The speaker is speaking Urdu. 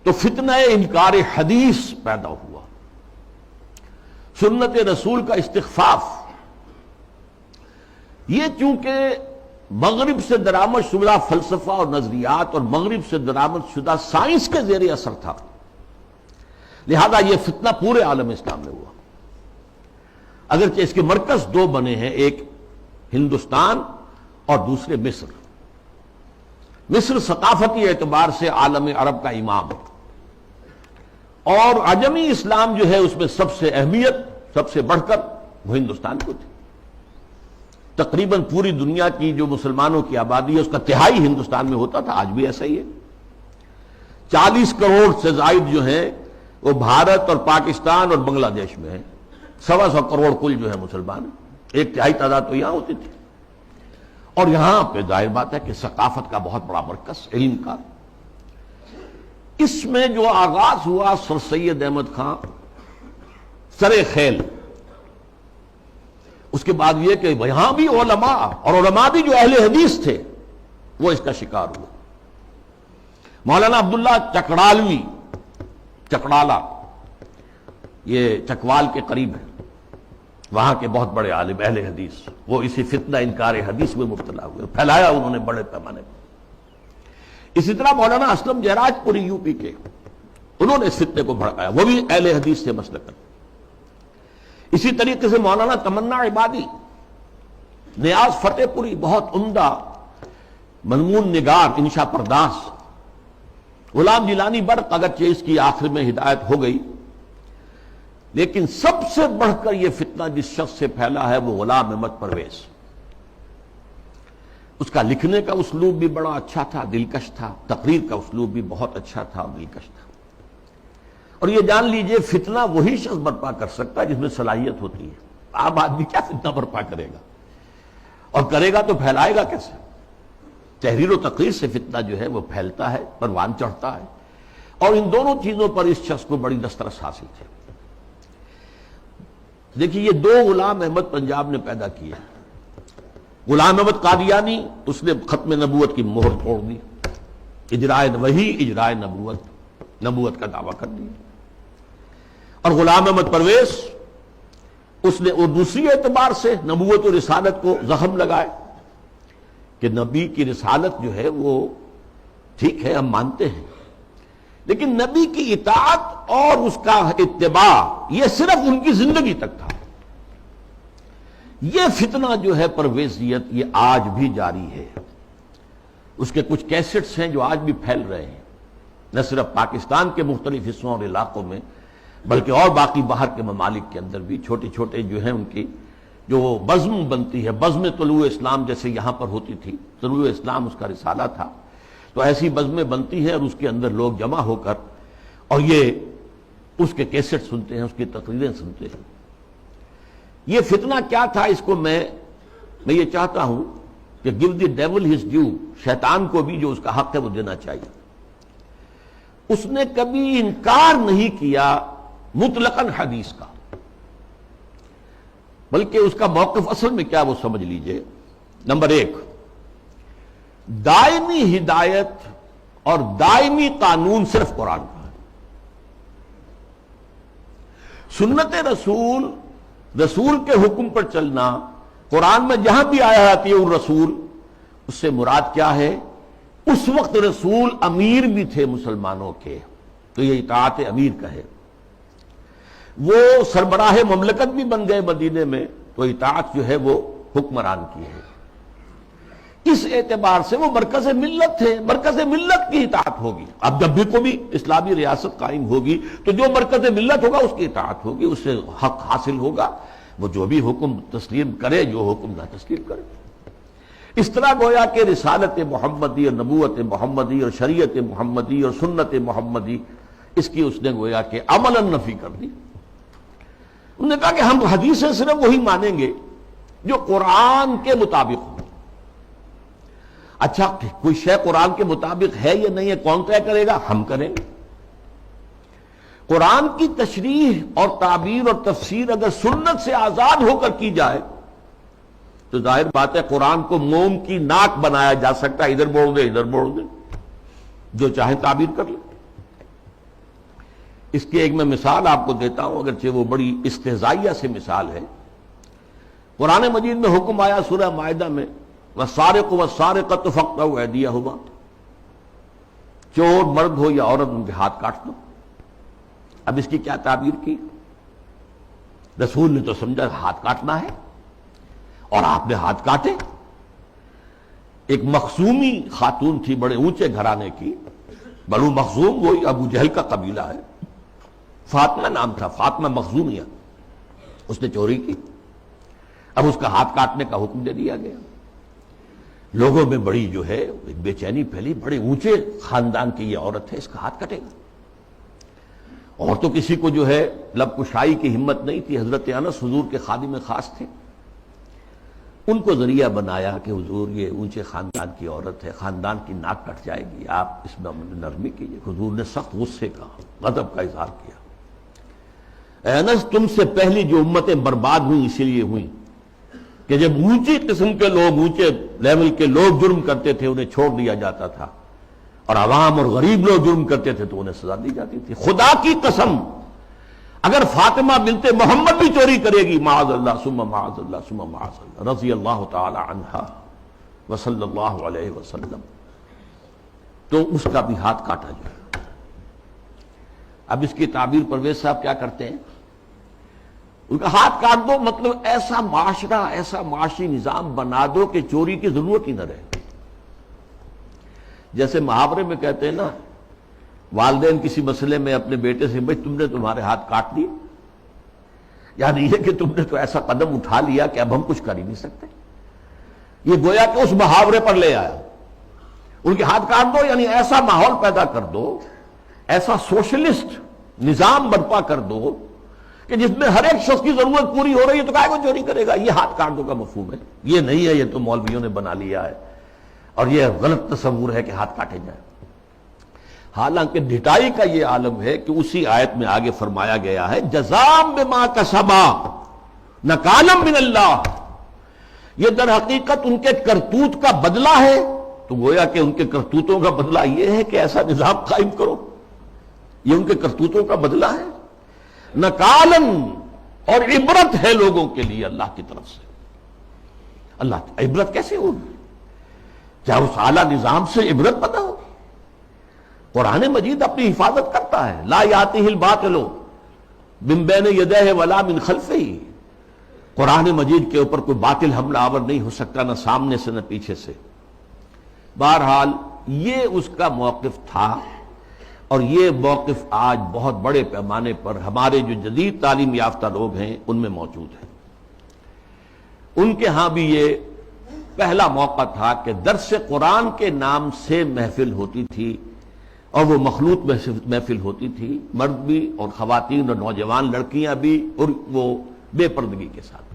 تو فتنہ انکار حدیث پیدا ہوا، سنت رسول کا استخفاف۔ یہ چونکہ مغرب سے درآمد شدہ فلسفہ اور نظریات اور مغرب سے درآمد شدہ سائنس کے زیر اثر تھا، لہذا یہ فتنہ پورے عالم اسلام میں ہوا، اگرچہ اس کے مرکز دو بنے ہیں، ایک ہندوستان اور دوسرے مصر۔ مصر ثقافتی اعتبار سے عالم عرب کا امام ہے، اور عجمی اسلام جو ہے اس میں سب سے اہمیت، سب سے بڑھ کر وہ ہندوستان کو تھی۔ تقریباً پوری دنیا کی جو مسلمانوں کی آبادی ہے اس کا تہائی ہندوستان میں ہوتا تھا، آج بھی ایسا ہی ہے۔ 40 کروڑ سے زائد جو ہیں وہ بھارت اور پاکستان اور بنگلہ دیش میں ہیں، 125 کروڑ کل جو ہے مسلمان ہیں، 1/3 تعداد تو یہاں ہوتی تھی۔ اور یہاں پہ ظاہر بات ہے کہ ثقافت کا بہت بڑا مرکز، علم کا۔ اس میں جو آغاز ہوا سر سید احمد خان سر خیل، اس کے بعد یہ کہ یہاں بھی علماء، اور علماء بھی جو اہل حدیث تھے، وہ اس کا شکار ہوئے۔ مولانا عبداللہ چکڑالوی، چکڑالہ یہ چکوال کے قریب ہے، وہاں کے بہت بڑے عالم اہل حدیث، وہ اسی فتنہ انکار حدیث میں مبتلا ہوئے، پھیلایا انہوں نے بڑے پیمانے پر۔ اسی طرح مولانا اسلم جہراج پوری یو پی کے، انہوں نے اس فتنے کو بھڑکایا، وہ بھی اہل حدیث سے مسلکن۔ اسی طریقے سے مولانا تمنا عبادی، نیاز فتح پوری، بہت عمدہ مضمون نگار، انشا پرداس۔ غلام جیلانی برق، اگرچہ اس کی آخر میں ہدایت ہو گئی، لیکن سب سے بڑھ کر یہ فتنہ جس شخص سے پھیلا ہے وہ غلام احمد پرویز۔ اس کا لکھنے کا اسلوب بھی بڑا اچھا تھا، دلکش تھا، تقریر کا اسلوب بھی بہت اچھا تھا اور دلکش تھا۔ اور یہ جان لیجئے فتنہ وہی شخص برپا کر سکتا ہے جس میں صلاحیت ہوتی ہے۔ عام آدمی کیا فتنہ برپا کرے گا، اور کرے گا تو پھیلائے گا کیسے؟ تحریر و تقریر سے فتنہ جو ہے وہ پھیلتا ہے، پروان چڑھتا ہے، اور ان دونوں چیزوں پر اس شخص کو بڑی دسترس حاصل تھی۔ دیکھیے یہ دو غلام احمد پنجاب نے پیدا کیے۔ غلام احمد قادیانی، اس نے ختم نبوت کی مہر توڑ دی، اجرائے وحی، اجرائے نبوت کا دعویٰ کر دیا۔ اور غلام احمد پرویز، اس نے وہ دوسری اعتبار سے نبوت و رسالت کو زخم لگائے کہ نبی کی رسالت جو ہے وہ ٹھیک ہے، ہم مانتے ہیں، لیکن نبی کی اطاعت اور اس کا اتباع یہ صرف ان کی زندگی تک تھا۔ یہ فتنہ جو ہے پرویزیت، یہ آج بھی جاری ہے۔ اس کے کچھ کیسٹس ہیں جو آج بھی پھیل رہے ہیں، نہ صرف پاکستان کے مختلف حصوں اور علاقوں میں، بلکہ اور باقی باہر کے ممالک کے اندر بھی چھوٹے چھوٹے جو ہیں ان کی جو بزم بنتی ہے، بزم طلوع اسلام جیسے یہاں پر ہوتی تھی، طلوع اسلام اس کا رسالہ تھا، تو ایسی بزمیں بنتی ہیں اور اس کے اندر لوگ جمع ہو کر اور یہ اس کے کیسٹ سنتے ہیں، اس کی تقریریں سنتے ہیں۔ یہ فتنہ کیا تھا، اس کو میں یہ چاہتا ہوں کہ give the devil his due، شیطان کو بھی جو اس کا حق ہے وہ دینا چاہیے۔ اس نے کبھی انکار نہیں کیا مطلقاً حدیث کا، بلکہ اس کا موقف اصل میں کیا وہ سمجھ لیجئے۔ نمبر 1، دائمی ہدایت اور دائمی قانون صرف قرآن کا ہے۔ سنت رسول کے حکم پر چلنا، قرآن میں جہاں بھی آیا ہے الرسول، اس سے مراد کیا ہے؟ اس وقت رسول امیر بھی تھے مسلمانوں کے، تو یہ اطاعت امیر کا ہے۔ وہ سربراہ مملکت بھی بن گئے مدینے میں، تو اطاعت جو ہے وہ حکمران کی ہے۔ اس اعتبار سے وہ مرکز ملت تھے، مرکز ملت کی اطاعت ہوگی۔ اب جب بھی کوئی اسلامی ریاست قائم ہوگی تو جو مرکز ملت ہوگا اس کی اطاعت ہوگی، اس سے حق حاصل ہوگا، وہ جو بھی حکم تسلیم کرے، جو حکم نہ تسلیم کرے۔ اس طرح گویا کہ رسالت محمدی اور نبوت محمدی اور شریعت محمدی اور سنت محمدی، اس کی اس نے گویا کہ عملاً نفی کر دی۔ انہوں نے کہا کہ ہم حدیثیں صرف وہی مانیں گے جو قرآن کے مطابق ہو۔ اچھا کوئی شے قرآن کے مطابق ہے یا نہیں ہے کون طے کرے گا؟ ہم کریں گے۔ قرآن کی تشریح اور تعبیر اور تفسیر اگر سنت سے آزاد ہو کر کی جائے تو ظاہر بات ہے قرآن کو موم کی ناک بنایا جا سکتا ہے، ادھر موڑ دے ادھر موڑ دے، جو چاہے تعبیر کر لے۔ اس کی ایک میں مثال آپ کو دیتا ہوں، اگرچہ وہ بڑی استہزائیہ سے مثال ہے۔ قرآن مجید میں حکم آیا سورہ مائدہ میں، وَالسَّارِقُ وَالسَّارِقَةُ فَاقْطَعُوا أَيْدِيَهُمَا، چور مرد ہو یا عورت ان کے ہاتھ کاٹ دو۔ اب اس کی کیا تعبیر کی؟ رسول نے تو سمجھا ہاتھ کاٹنا ہے، اور آپ نے ہاتھ کاٹے۔ ایک مخزومی خاتون تھی بڑے اونچے گھرانے کی، بنو مخزوم، وہی ابو جہل کا قبیلہ ہے، فاطمہ نام تھا، فاطمہ مخزومیہ، اس نے چوری کی۔ اب اس کا ہاتھ کاٹنے کا حکم دے دیا گیا۔ لوگوں میں بڑی جو ہے ایک بے چینی پھیلی، بڑے اونچے خاندان کی یہ عورت ہے، اس کا ہاتھ کٹے گا۔ اور تو کسی کو جو ہے لب کشائی کی ہمت نہیں تھی۔ حضرت انس حضور کے خادم خاص تھے، ان کو ذریعہ بنایا کہ حضور یہ اونچے خاندان کی عورت ہے، خاندان کی ناک کٹ جائے گی، آپ اس میں نرمی کیجیے۔ حضور نے سخت غصے کا، غضب کا اظہار کیا۔ اے انس، تم سے پہلی جو امتیں برباد ہوئیں اسی لیے ہوئیں کہ جب اونچی قسم کے لوگ، اونچے لیول کے لوگ جرم کرتے تھے انہیں چھوڑ دیا جاتا تھا، اور عوام اور غریب لوگ جرم کرتے تھے تو انہیں سزا دی جاتی تھی۔ خدا کی قسم، اگر فاطمہ بنت محمد بھی چوری کرے گی، معاذ اللہ ثم معاذ اللہ ثم معاذ اللہ، رضی اللہ تعالی عنہا وصلی اللہ علیہ وسلم، تو اس کا بھی ہاتھ کاٹا جائے۔ اب اس کی تعبیر پرویز صاحب کیا کرتے ہیں؟ ان کا ہاتھ کاٹ دو، مطلب ایسا معاشرہ، ایسا معاشی نظام بنا دو کہ چوری کی ضرورت ہی نہ رہے۔ جیسے محاورے میں کہتے ہیں نا، والدین کسی مسئلے میں اپنے بیٹے سے، بھائی تم نے تمہارے ہاتھ کاٹ دیے، یعنی یہ کہ تم نے تو ایسا قدم اٹھا لیا کہ اب ہم کچھ کر ہی نہیں سکتے۔ یہ گویا کہ اس محاورے پر لے آیا، ان کے ہاتھ کاٹ دو، یعنی ایسا ماحول پیدا کر دو، ایسا سوشلسٹ نظام برپا کر دو کہ جس میں ہر ایک شخص کی ضرورت پوری ہو رہی ہے تو کائے کو چوری کرے گا۔ یہ ہاتھ کاٹ دو کا مفہوم ہے، یہ نہیں ہے، یہ تو مولویوں نے بنا لیا ہے، اور یہ غلط تصور ہے کہ ہاتھ کاٹے جائیں۔ حالانکہ ڈھٹائی کا یہ عالم ہے کہ اسی آیت میں آگے فرمایا گیا ہے، جزاء بما کسبا نکالا من اللہ، یہ در حقیقت ان کے کرتوت کا بدلہ ہے۔ تو گویا کہ ان کے کرتوتوں کا بدلہ یہ ہے کہ ایسا نظام قائم کرو، یہ ان کے کرتوتوں کا بدلہ ہے۔ نکالن، اور عبرت ہے لوگوں کے لیے اللہ کی طرف سے۔ اللہ عبرت کیسے ہوگی؟ کیا اس اعلیٰ نظام سے عبرت پیدا ہوگی؟ قرآن مجید اپنی حفاظت کرتا ہے، لا یاتیہ الباطل من بین یدیہ ولا من خلفہ۔ قرآن مجید کے اوپر کوئی باطل حملہ آور نہیں ہو سکتا، نہ سامنے سے نہ پیچھے سے۔ بہرحال یہ اس کا موقف تھا، اور یہ موقف آج بہت بڑے پیمانے پر ہمارے جو جدید تعلیم یافتہ لوگ ہیں ان میں موجود ہے۔ ان کے ہاں بھی یہ پہلا موقع تھا کہ درس قرآن کے نام سے محفل ہوتی تھی، اور وہ مخلوط محفل ہوتی تھی، مرد بھی اور خواتین اور نوجوان لڑکیاں بھی، اور وہ بے پردگی کے ساتھ۔